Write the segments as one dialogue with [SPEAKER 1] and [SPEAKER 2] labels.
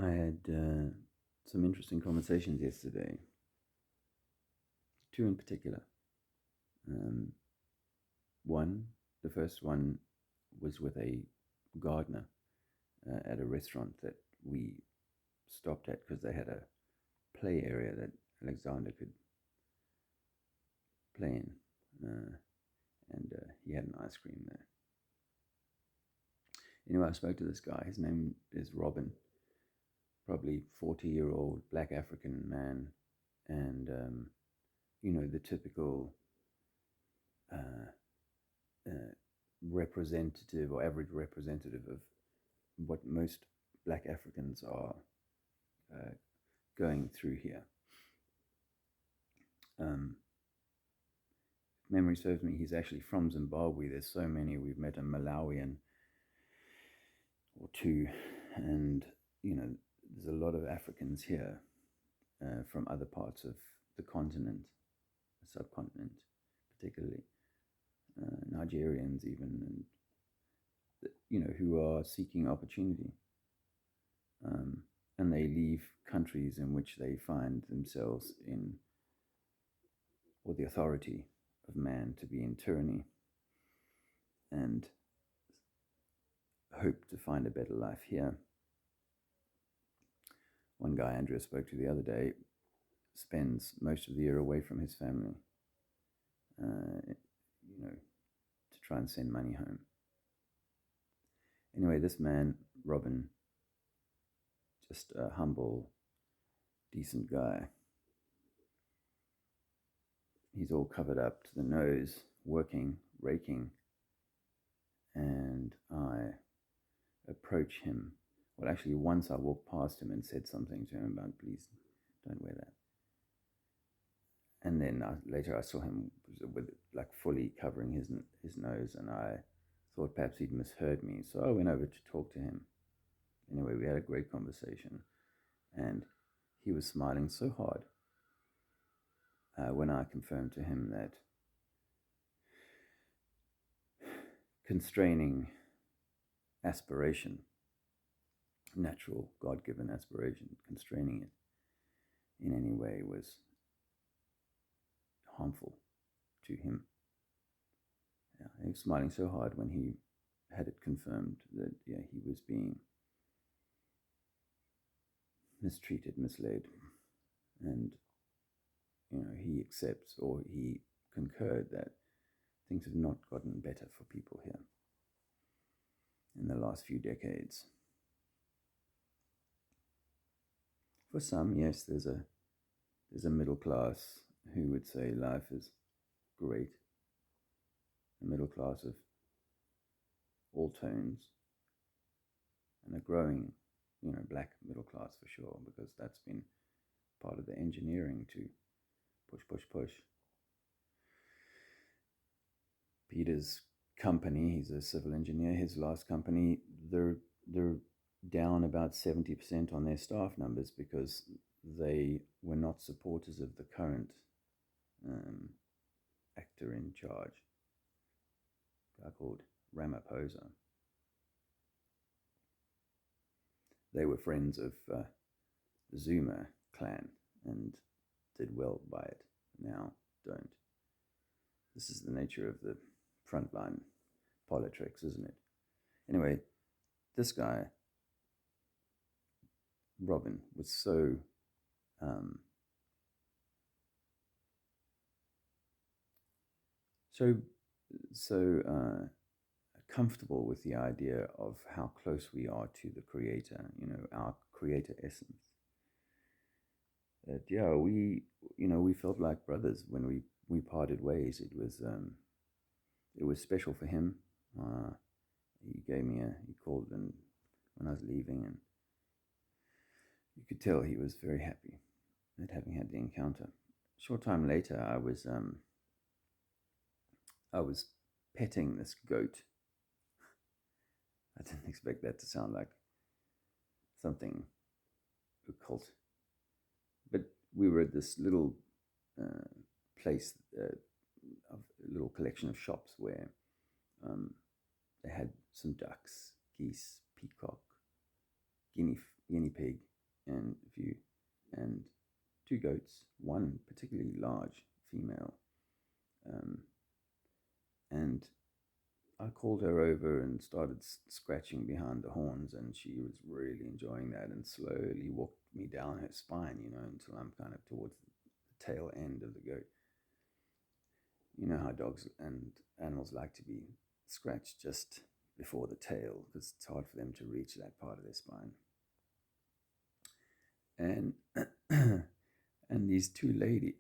[SPEAKER 1] I had some interesting conversations yesterday, two in particular. Um, the first one was with a gardener at a restaurant that we stopped at because they had a play area that Alexander could play in, and he had an ice cream there. Anyway, I spoke to this guy. His name is Robin, probably 40-year-old black African man, and the typical uh, representative or average representative of what most black Africans are uh, going through here. Um, memory serves me, he's actually from Zimbabwe. There's so many. We've met a Malawian or two, and there's a lot of Africans here from other parts of the continent, the subcontinent, particularly Nigerians, even, and who are seeking opportunity. And they leave countries in which they find themselves in, or the authority of man to be in tyranny, and hope to find a better life here. One guy Andrea spoke to the other day spends most of the year away from his family, to try and send money home. Anyway, this man, Robin, just a humble, decent guy. He's all covered up to the nose, working, raking, and I approach him. Well, actually, once I walked past him and said something to him about, please don't wear that. And then later I saw him with fully covering his nose, and I thought perhaps he'd misheard me. So I went over to talk to him. Anyway, we had a great conversation, and he was smiling so hard when I confirmed to him that constraining aspiration, natural God-given aspiration, constraining it in any way was harmful to him. Yeah, he was smiling so hard when he had it confirmed that he was being mistreated, misled, and he accepts, or he concurred, that things have not gotten better for people here in the last few decades. For some, yes, there's a middle class who would say life is great, a middle class of all tones, and a growing, black middle class for sure, because that's been part of the engineering to push. Peter's company, he's a civil engineer, his last company, they're down about 70% on their staff numbers because they were not supporters of the current actor in charge, a guy called Ramaphosa. They were friends of the Zuma clan and did well by it. Now don't. This is the nature of the frontline politics, isn't it? Anyway, this guy, Robin, was so comfortable with the idea of how close we are to the Creator, our Creator essence. That we felt like brothers when we parted ways. It was special for him. He called when I was leaving, and you could tell he was very happy at having had the encounter. A short time later, I was petting this goat. I didn't expect that to sound like something occult. But we were at this little place, a little collection of shops where they had some ducks, geese, peacock, guinea pig, and two goats, one particularly large female, and I called her over and started scratching behind the horns, and she was really enjoying that and slowly walked me down her spine, until I'm kind of towards the tail end of the goat. You know how dogs and animals like to be scratched just before the tail because it's hard for them to reach that part of their spine. And and these two ladies,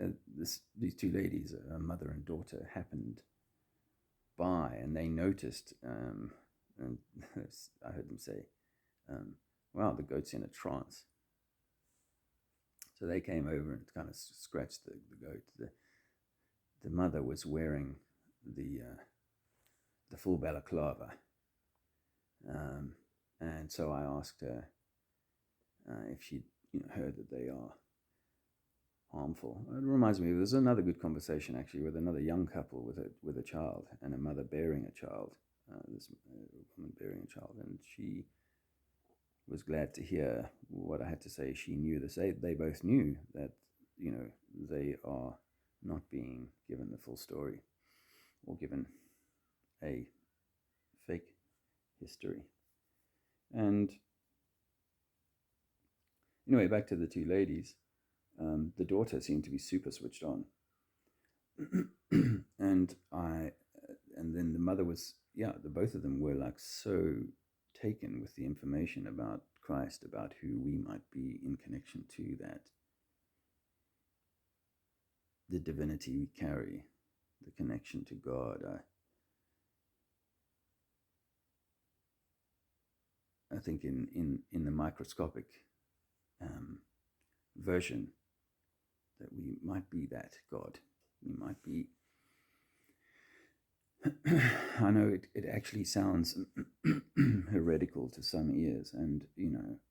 [SPEAKER 1] a mother and daughter, happened by, and they noticed, and I heard them say, "Wow, the goat's in a trance." So they came over and kind of scratched the goat. The mother was wearing the full balaclava, and so I asked her if she'd heard that they are harmful. It reminds me, there's another good conversation actually with another young couple with a child and a mother bearing a child. This woman bearing a child, and she was glad to hear what I had to say. She knew this. They both knew that they are not being given the full story or given a fake history. And anyway, back to the two ladies. The daughter seemed to be super switched on, and then the mother was, the both of them were like so taken with the information about Christ, about who we might be in connection to that, the divinity we carry, the connection to God. I think in the microscopic version, that we might be that God. We might be. I know it actually sounds heretical to some ears, and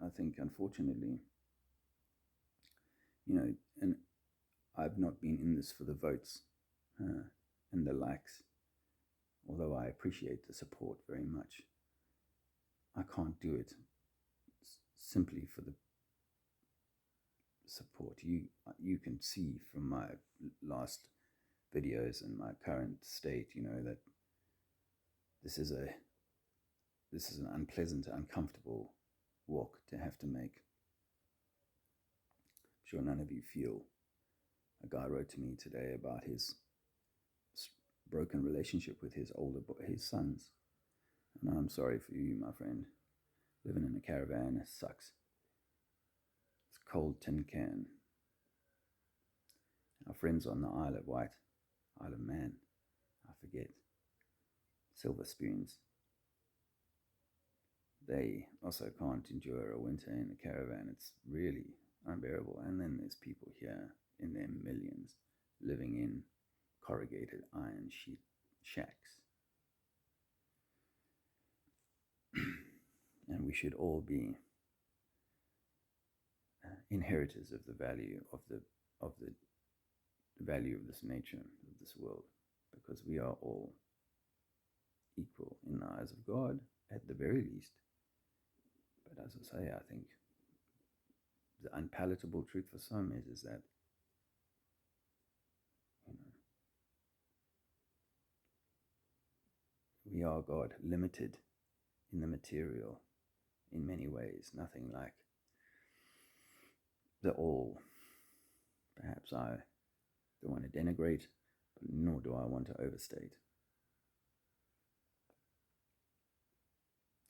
[SPEAKER 1] I think unfortunately, and I've not been in this for the votes and the likes, although I appreciate the support very much. I can't do it simply for the support. You can see from my last videos and my current state, that this is an unpleasant, uncomfortable walk to have to make. I'm sure none of you feel. A guy wrote to me today about his broken relationship with his sons, and I'm sorry for you, my friend. Living in a caravan sucks. It's a cold tin can. Our friends on the Isle of Man, I forget, Silver Spoons, they also can't endure a winter in a caravan. It's really unbearable. And then there's people here in their millions living in corrugated iron sheet shacks. And we should all be inheritors of the value of the value of this nature, of this world, because we are all equal in the eyes of God, at the very least. But as I say, I think the unpalatable truth for some is that we are God, limited in the material in many ways, nothing like the all. Perhaps I don't want to denigrate, but nor do I want to overstate.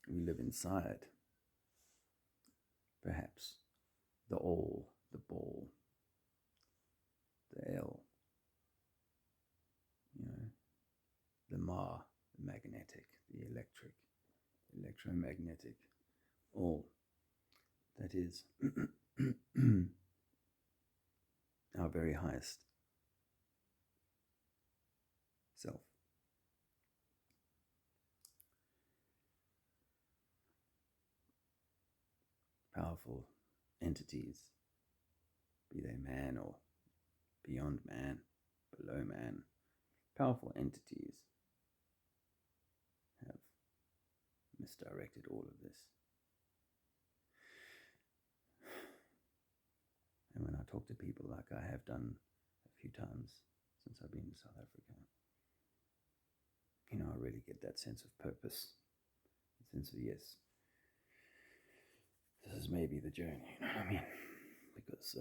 [SPEAKER 1] We live inside, perhaps, the all, the ball, the L, the Ma, the magnetic, the electric, electromagnetic, all that is our very highest self. Powerful entities, be they man or beyond man, below man, powerful entities have misdirected all of this. talk to people like I have done a few times since I've been in South Africa, I really get that sense of purpose, a sense of, yes, this is maybe the journey, you know what I mean? Because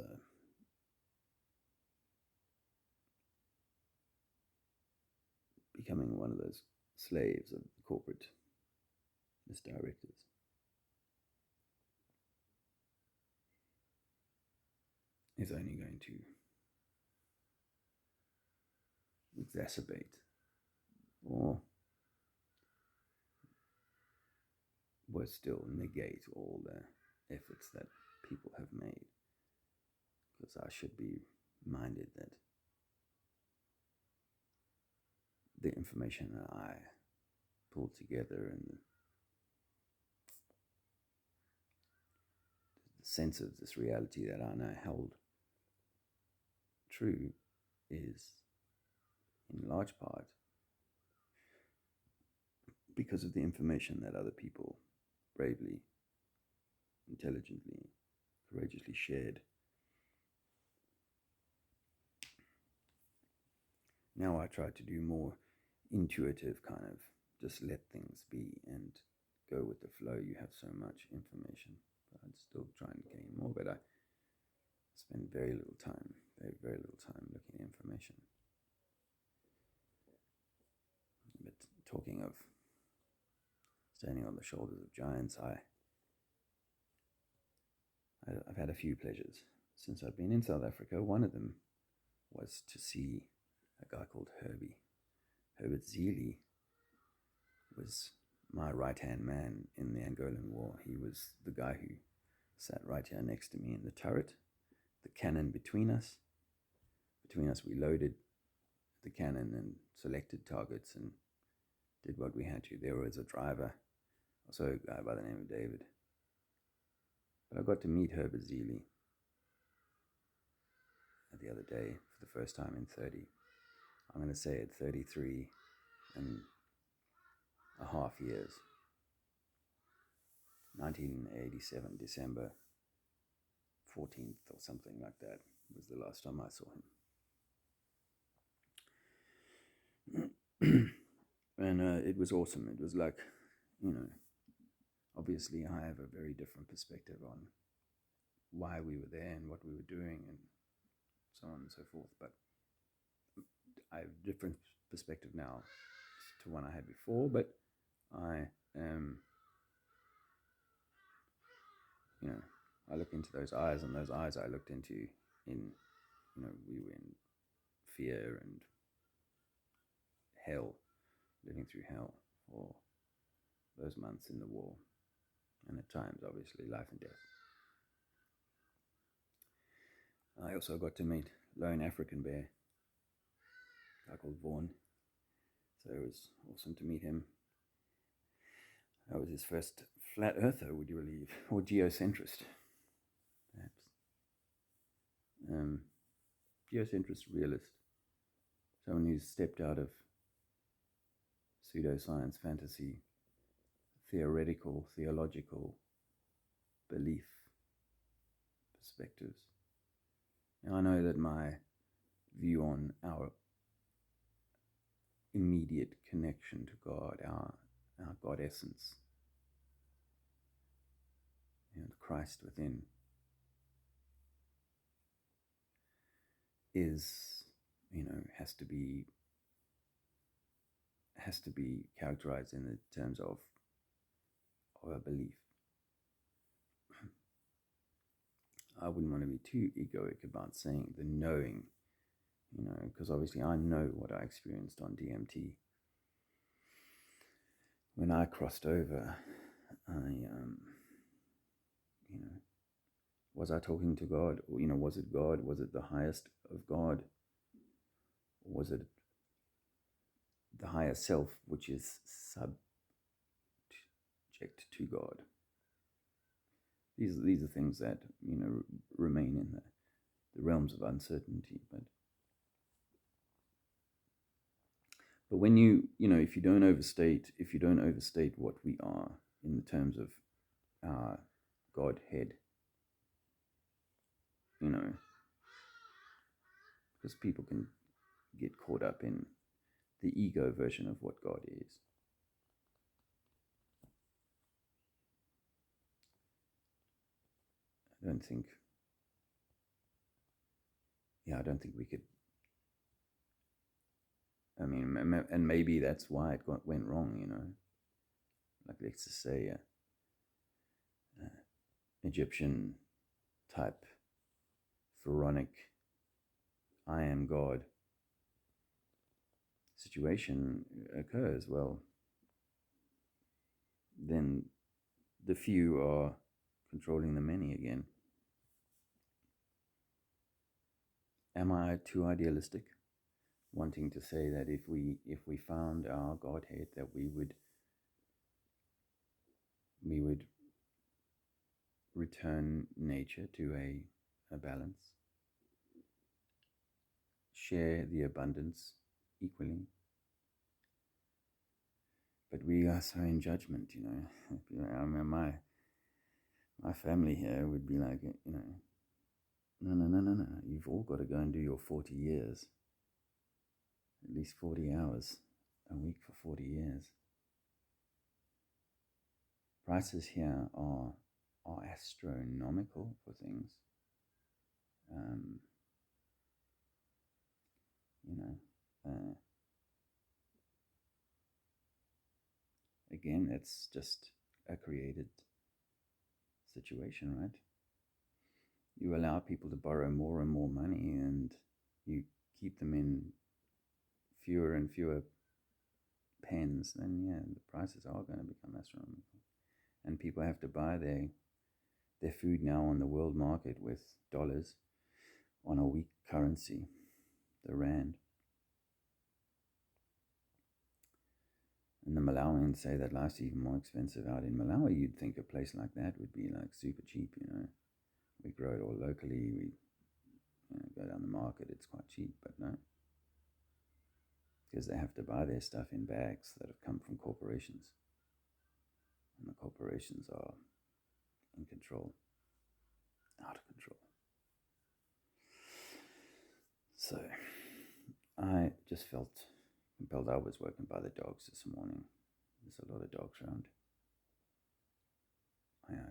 [SPEAKER 1] becoming one of those slaves of corporate misdirectors is only going to exacerbate or worse still, negate all the efforts that people have made. Because I should be minded that the information that I pulled together and the sense of this reality that I now held true is in large part because of the information that other people bravely, intelligently, courageously shared. Now I try to do more intuitive kind of just let things be and go with the flow. You have so much information, but I'm still trying to gain more, but I spend very little time looking at information. But talking of standing on the shoulders of giants, I've had a few pleasures since I've been in South Africa. One of them was to see a guy called Herbert Zili was my right-hand man in the Angolan War. He was the guy who sat right here next to me in the turret, the cannon between us. Between us, we loaded the cannon and selected targets and did what we had to. There was a driver, also a guy by the name of David. But I got to meet Herbert Zili the other day for the first time in I'm going to say it, 33 and a half years. 1987, December 14th or something like that was the last time I saw him. And it was awesome. It was like, obviously I have a very different perspective on why we were there and what we were doing and so on and so forth. But I have a different perspective now to one I had before, but I am, I look into those eyes, and those eyes I looked into we were in fear and hell, living through hell for those months in the war, and at times, obviously, life and death. I also got to meet lone African bear, a guy called Vaughan, so it was awesome to meet him. I was his first flat earther, would you believe, or geocentrist, perhaps. Geocentrist realist, someone who's stepped out of pseudoscience, fantasy, theological belief perspectives. Now, I know that my view on our immediate connection to God, our God essence, the Christ within, is, has to be characterized in the terms of a belief. I wouldn't want to be too egoic about saying the knowing, because obviously I know what I experienced on DMT. When I crossed over, was I talking to God? Or, was it God? Was it the highest of God? Or was it the higher self, which is subject to God? These are things that, remain in the realms of uncertainty. But when if you don't overstate what we are in the terms of our Godhead, because people can get caught up in the ego version of what God is. I don't think we could. I mean, and maybe that's why it went wrong, Like, let's just say Egyptian type pharaonic I am God situation occurs. Well, then the few are controlling the many again. Am I too idealistic, wanting to say that if we found our Godhead, that we would return nature to a balance, share the abundance equally? But we are so in judgment, I mean, my family here would be like, no. You've all got to go and do your 40 years, at least 40 hours a week for 40 years. Prices here are astronomical for things. Again, it's just a created situation, right? You allow people to borrow more and more money, and you keep them in fewer and fewer pens, then the prices are going to become astronomical. And people have to buy their food now on the world market with dollars on a weak currency, the rand. And the Malawians say that life's even more expensive out in Malawi. You'd think a place like that would be like super cheap, We grow it all locally. We go down the market. It's quite cheap, but no. Because they have to buy their stuff in bags that have come from corporations. And the corporations are in control. Out of control. So I just felt compelled. I was woken by the dogs this morning. There's a lot of dogs around.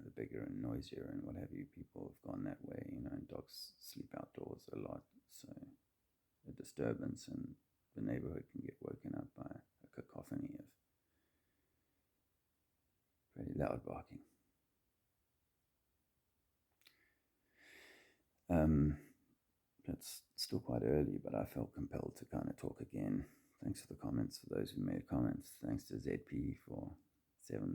[SPEAKER 1] The bigger and noisier and what have you, people have gone that way, and dogs sleep outdoors a lot. So the disturbance and the neighborhood can get woken up by a cacophony of pretty loud barking. It's still quite early, but I felt compelled to kind of talk again. Thanks for the comments, for those who made comments. Thanks to ZP for £7.77.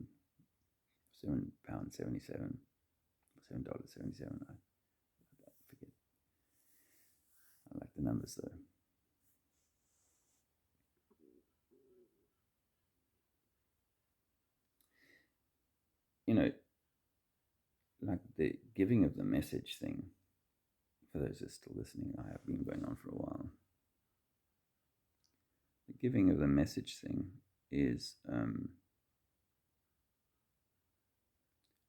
[SPEAKER 1] $7.77. I forget. I like the numbers though. Like the giving of the message thing, for those who are still listening, I have been going on for a while. The giving of the message thing is, I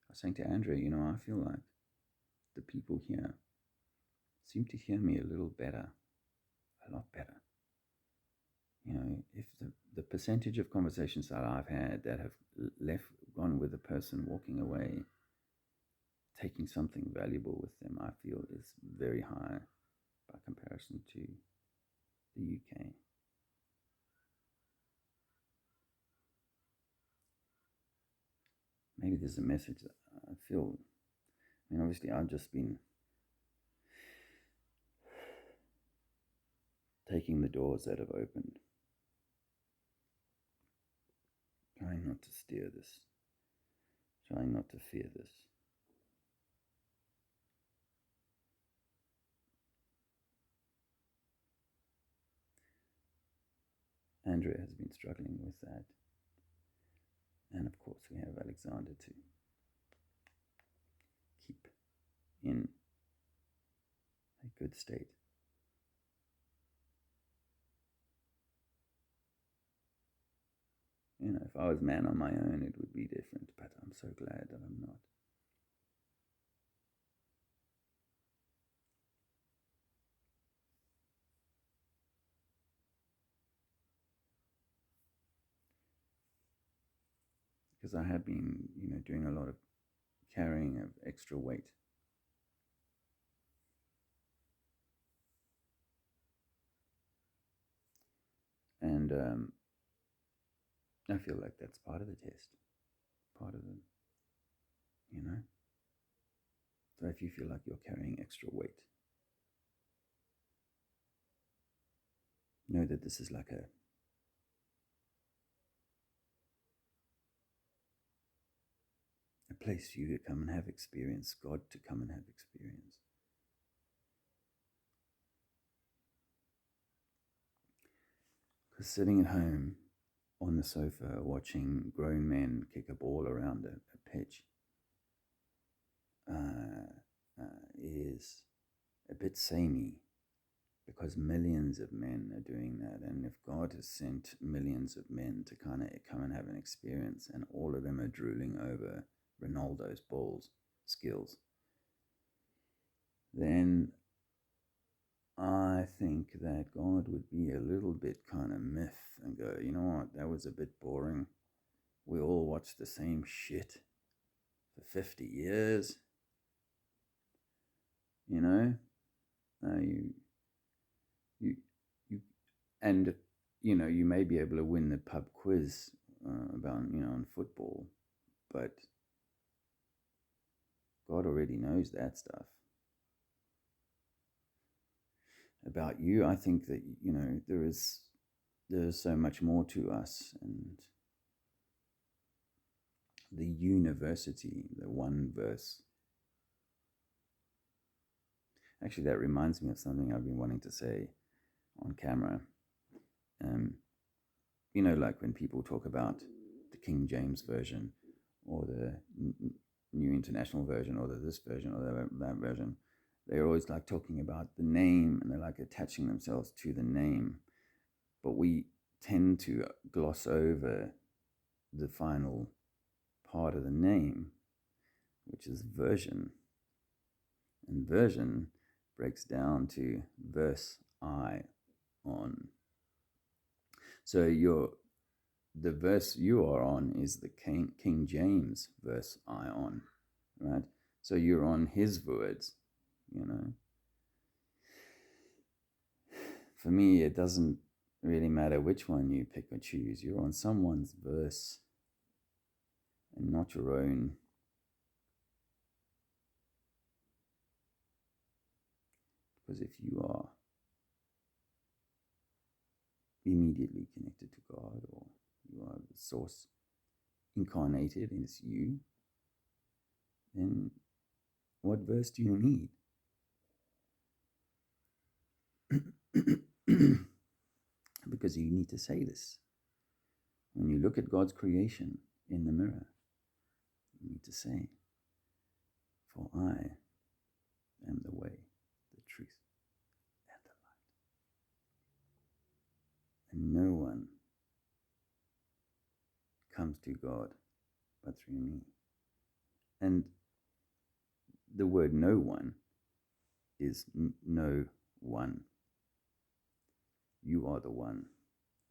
[SPEAKER 1] was saying to Andrea, I feel like the people here seem to hear me a little better, a lot better. If the percentage of conversations that I've had that have gone with a person walking away, taking something valuable with them, I feel is very high by comparison to the UK. Maybe there's a message that I feel. Obviously I've just been taking the doors that have opened, trying not to steer this, trying not to fear this. Andrea has been struggling with that. And of course we have Alexander to keep in a good state. If I was man on my own, it would be different, but I'm so glad that I'm not. because I have been, doing a lot of carrying of extra weight. And I feel like that's part of the test, part of the, So if you feel like you're carrying extra weight, know that this is like a place for you to come and have experience, God to come and have experience. Because sitting at home on the sofa watching grown men kick a ball around a pitch is a bit samey, because millions of men are doing that. And if God has sent millions of men to kind of come and have an experience, and all of them are drooling over Ronaldo's skills, then I think that God would be a little bit kind of miffed and go, you know what, that was a bit boring. We all watched the same shit for 50 years. And you may be able to win the pub quiz about, on football, but God already knows that stuff about you. I think that, there's so much more to us, and the university, the one verse. Actually, that reminds me of something I've been wanting to say on camera. Like when people talk about the King James Version, or the New International Version, or this version, or that version, they're always like talking about the name, and they're like attaching themselves to the name. But we tend to gloss over the final part of the name, which is version. And version breaks down to verse I on. So the verse you are on is the King James verse I on, right? So you're on his words, For me, it doesn't really matter which one you pick or choose. You're on someone's verse and not your own. Because if you are immediately connected to God, or you are the source incarnated and it's you, then what verse do you need? Because you need to say this. When you look at God's creation in the mirror, you need to say, for I am the way, the truth, and the light. And no one comes to God but through me. And the word no one is no one. You are the one,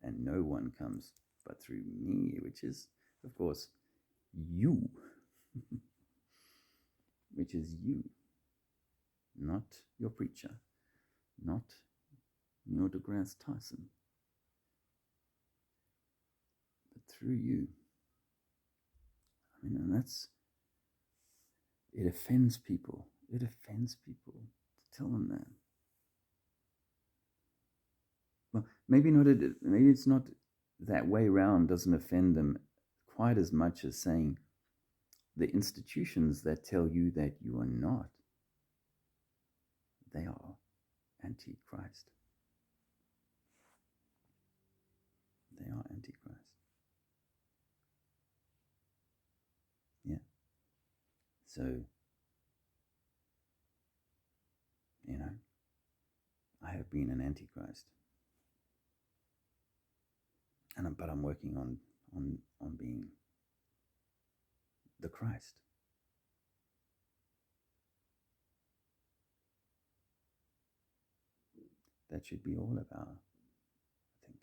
[SPEAKER 1] and no one comes but through me, which is, of course, you. Which is you. Not your preacher, not Neil deGrasse Tyson, but through you. And it offends people. It offends people to tell them that. Well, maybe it's not that way round, doesn't offend them quite as much as saying the institutions that tell you that you are not, they are anti-Christ. They are anti-Christ. Yeah. So, I have been an antichrist, but I'm working on being the Christ. That should be all about, I think.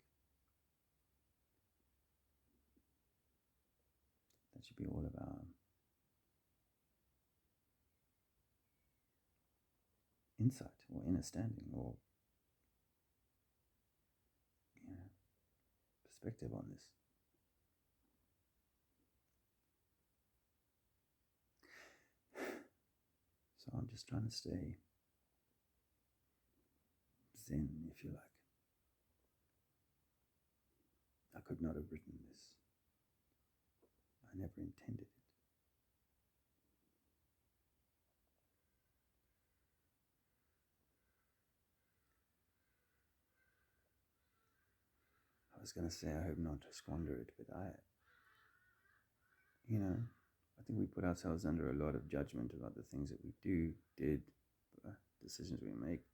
[SPEAKER 1] That should be all of our insight or understanding or perspective on this. So I'm just trying to stay zen, if you like. I could not have written this. I never intended it. I was going to say I hope not to squander it, but I think we put ourselves under a lot of judgment about the things that we did, decisions we make.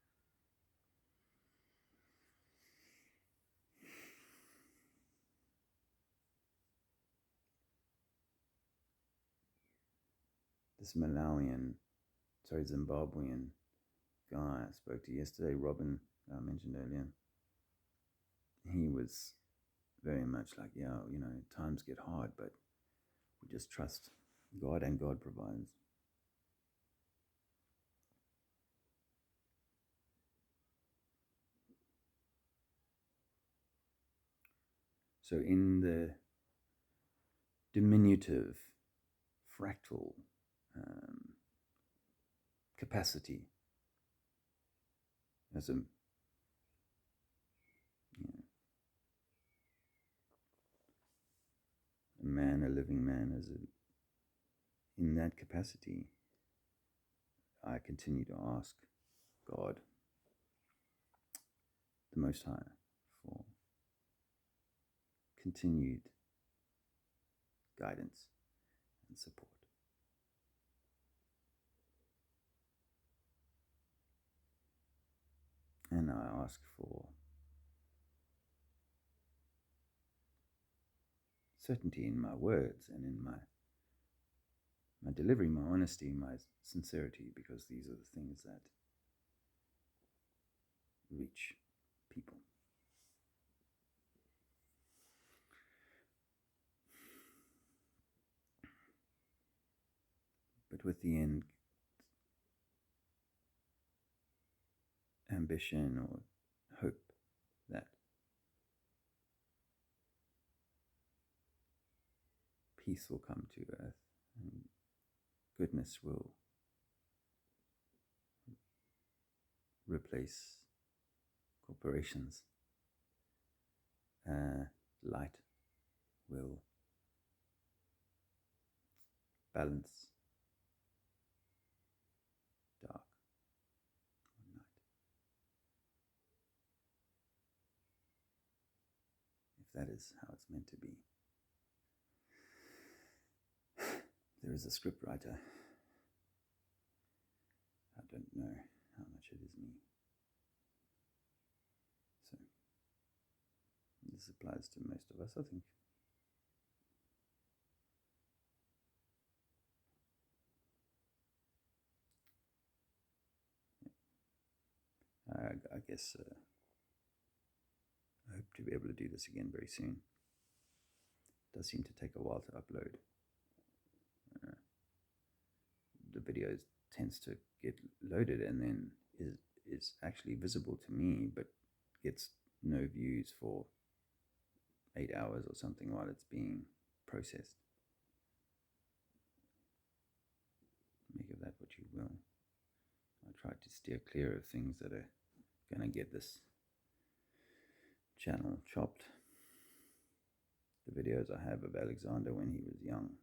[SPEAKER 1] This Zimbabwean guy I spoke to yesterday, Robin, I mentioned earlier, he was very much like, times get hard, but we just trust God and God provides. So in the diminutive, fractal capacity as a living man, in that capacity, I continue to ask God, the Most High, for continued guidance and support. And I ask for certainty in my words and in my delivery, my honesty, my sincerity, because these are the things that reach people. But with the end ambition or hope that peace will come to earth and goodness will replace corporations. Light will balance dark or night. If that is how it's meant to be. There is a script writer. I don't know how much it is me. So this applies to most of us, I think. I guess I hope to be able to do this again very soon. It does seem to take a while to upload. The video tends to get loaded and then is actually visible to me, but gets no views for 8 hours or something while it's being processed. Make of that what you will. I try to steer clear of things that are going to get this channel chopped. The videos I have of Alexander when he was young,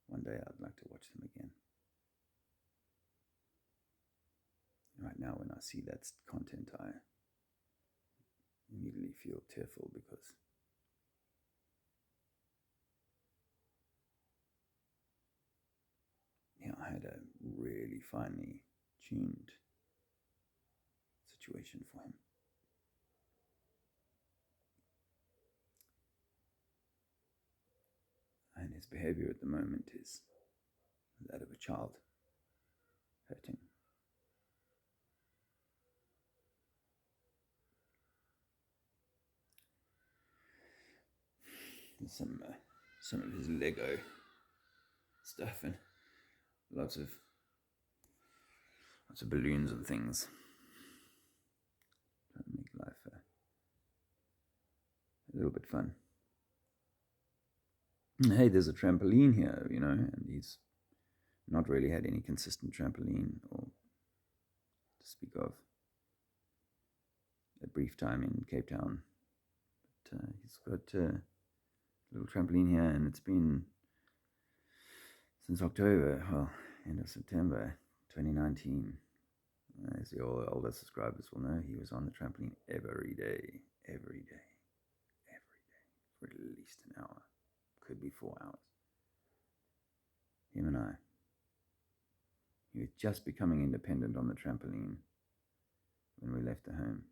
[SPEAKER 1] one day I'd like to watch them again. Right now, when I see that content, I immediately feel tearful because I had a really finely tuned situation for him. And his behavior at the moment is that of a child hurting. There's some some of his Lego stuff and lots of balloons and things. Trying to make life a little bit fun. And hey, there's a trampoline here, and he's not really had any consistent trampoline or to speak of. A brief time in Cape Town, but he's got a little trampoline here, and it's been since October, end of September 2019. As the older subscribers will know, he was on the trampoline every day, for at least an hour, could be 4 hours. Him and I. He was just becoming independent on the trampoline when we left the home.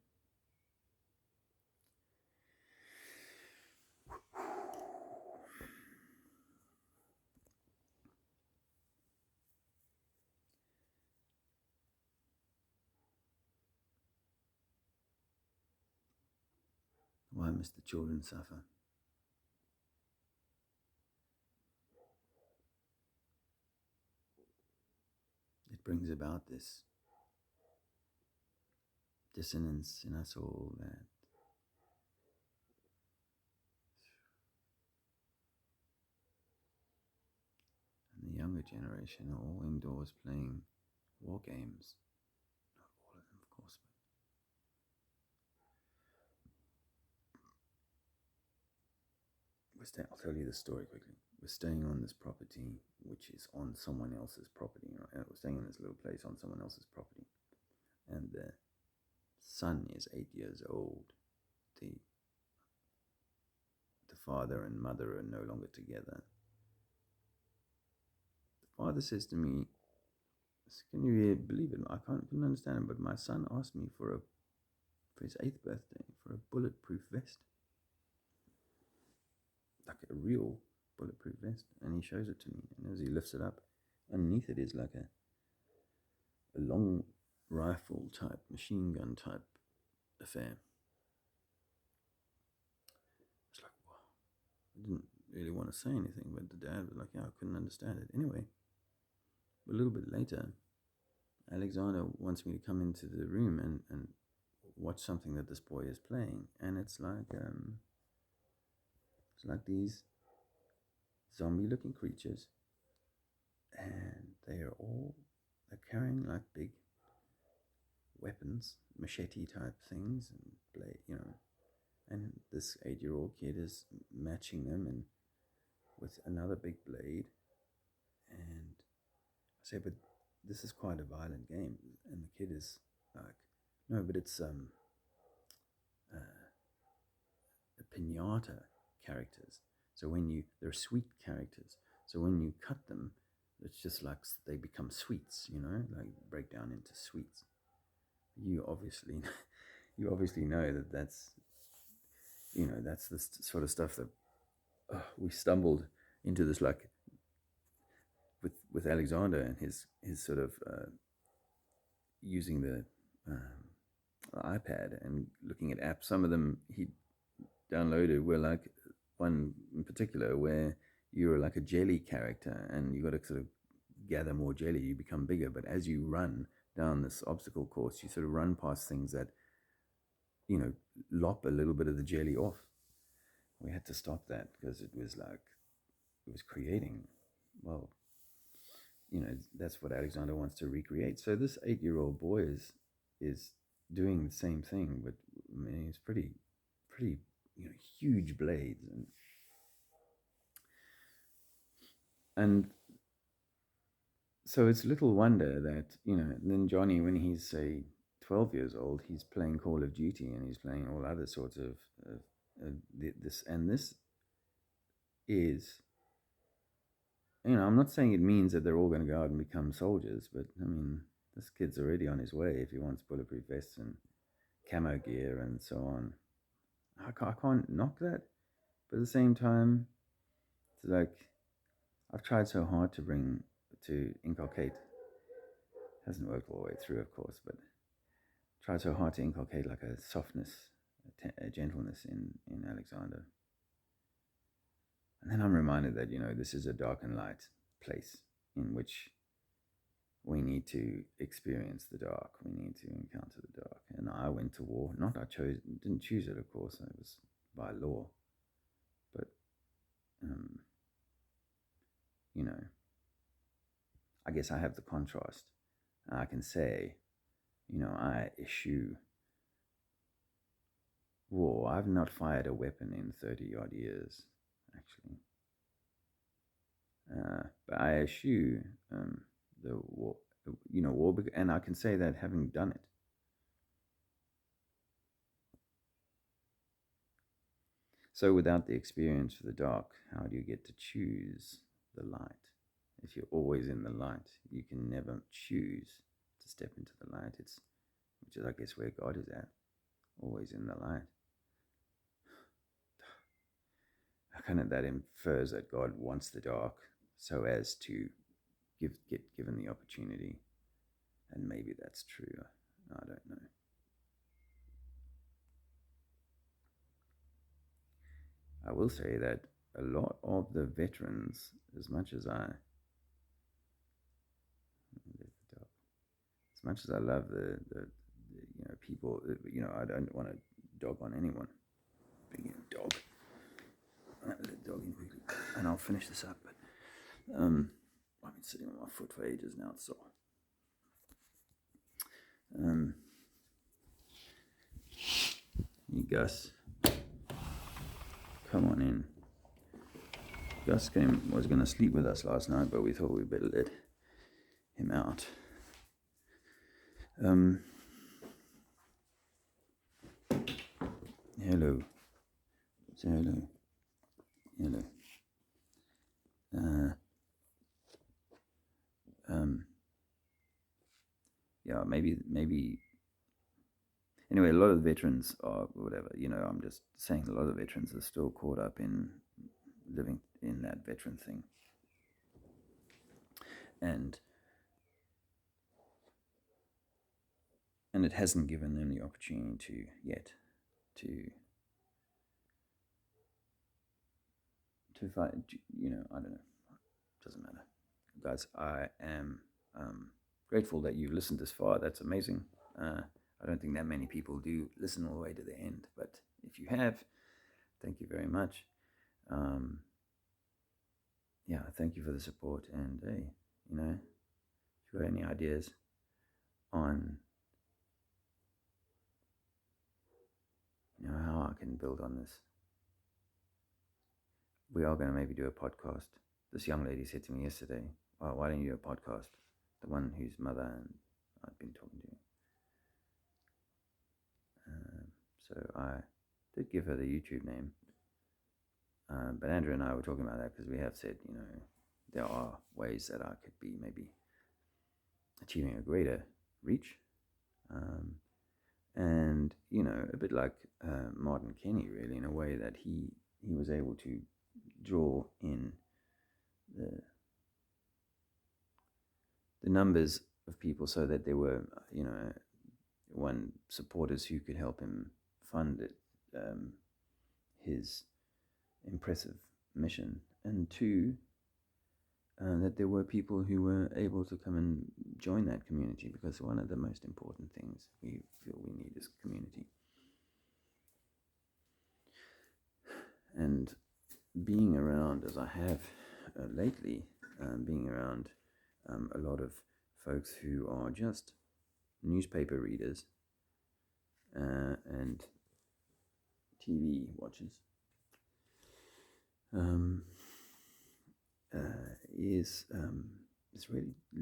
[SPEAKER 1] Why must the children suffer? It brings about this dissonance in us all that and the younger generation are all indoors playing war games. Not all of them, of course, but I'll tell you the story quickly. We're staying on this property, which is on someone else's property. Right? We're staying in this little place on someone else's property. And the son is 8 years old. The father and mother are no longer together. The father says to me, can you believe it? I couldn't understand it, but my son asked me for his 8th birthday for a bulletproof vest. Like a real bulletproof vest. And he shows it to me. And as he lifts it up, underneath it is like a long rifle type, machine gun type affair. It's like, wow. I didn't really want to say anything, but the dad was like, yeah, I couldn't understand it. Anyway, a little bit later, Alexander wants me to come into the room and watch something that this boy is playing. And it's like these zombie-looking creatures, and they're carrying like big weapons, machete type things, and blade, and this 8-year-old kid is matching them and with another big blade. And I say, but this is quite a violent game. And the kid is like, no, but it's a piñata characters. So they're sweet characters. So when you cut them, it's just like they become sweets, like break down into sweets. You obviously know that's the sort of stuff that we stumbled into this, like with Alexander and his sort of using the iPad and looking at apps. Some of them he downloaded were like one in particular where you're like a jelly character and you got to sort of gather more jelly. You become bigger, but as you run down this obstacle course, you sort of run past things that lop a little bit of the jelly off. We had to stop that because it was creating, well, that's what Alexander wants to recreate. So this 8-year-old boy is doing the same thing, but I mean, it's pretty huge blades and so it's little wonder that then Johnny, when he's say 12 years old, he's playing Call of Duty and he's playing all other sorts of this, and this is, I'm not saying it means that they're all going to go out and become soldiers, but I mean, this kid's already on his way if he wants bulletproof vests and camo gear and so on. I can't knock that, but at the same time, it's like I've tried so hard to inculcate. Hasn't worked all the way through, of course, but tried so hard to inculcate like a softness, a gentleness in Alexander. And And I'm reminded that, this is a dark and light place in which we need to experience the dark. We need to encounter the dark. And I went to war. Didn't choose it, of course. It was by law. But, I guess I have the contrast. I can say, I eschew war. I've not fired a weapon in 30 odd years, actually. But I eschew the war, war, and I can say that having done it. So without the experience of the dark, how do you get to choose the light? If you're always in the light, you can never choose to step into the light. Which is, I guess, where God is at, always in the light. Kind of that infers that God wants the dark so as to get given the opportunity. And maybe that's true. I don't know. I will say that a lot of the veterans, as much as I love the people, I don't want to dog on anyone. Bring in a dog. I'm going to let the dog in quickly, and I'll finish this up. But I've been sitting on my foot for ages now, so. Gus, come on in. Gus was going to sleep with us last night, but we thought we'd better let him out. Hello. Say hello. Hello. Yeah, maybe. Anyway, a lot of veterans are whatever. I'm just saying a lot of veterans are still caught up in living in that veteran thing, and it hasn't given them the opportunity to fight. I don't know. Doesn't matter, guys. I am grateful that you've listened this far. That's amazing. I don't think that many people do listen all the way to the end, but if you have, thank you very much. Thank you for the support. And hey, if you've got any ideas on how I can build on this, we are going to maybe do a podcast. This young lady said to me yesterday, "Oh, why don't you do a podcast?" The one whose mother I've been talking to. So I did give her the YouTube name. But Andrew and I were talking about that because we have said, there are ways that I could be maybe achieving a greater reach. And, a bit like Martin Kenny, really, in a way that he was able to draw in the numbers of people so that there were, one, supporters who could help him fund it, his impressive mission, and two, that there were people who were able to come and join that community, because one of the most important things we feel we need is community. And being around, as I have lately, being around a lot of folks who are just newspaper readers and TV watchers, is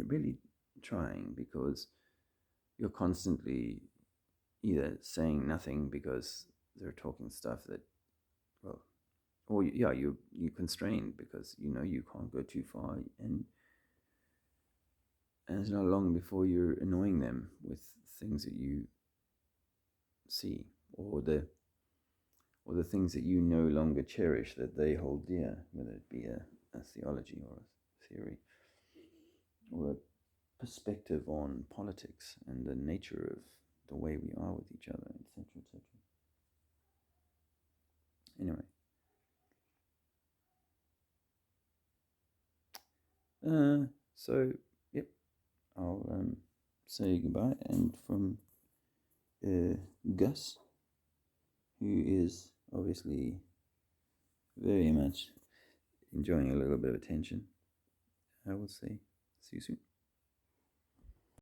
[SPEAKER 1] really trying, because you're constantly either saying nothing because they're talking stuff that, or you're constrained because you can't go too far, and it's not long before you're annoying them with things that you see, or the things that you no longer cherish that they hold dear, whether it be a theology or a theory or a perspective on politics and the nature of the way we are with each other, etc., etc. Anyway, So, yep, I'll say goodbye. And from Gus, who is obviously very much enjoying a little bit of attention, I will say, see you soon.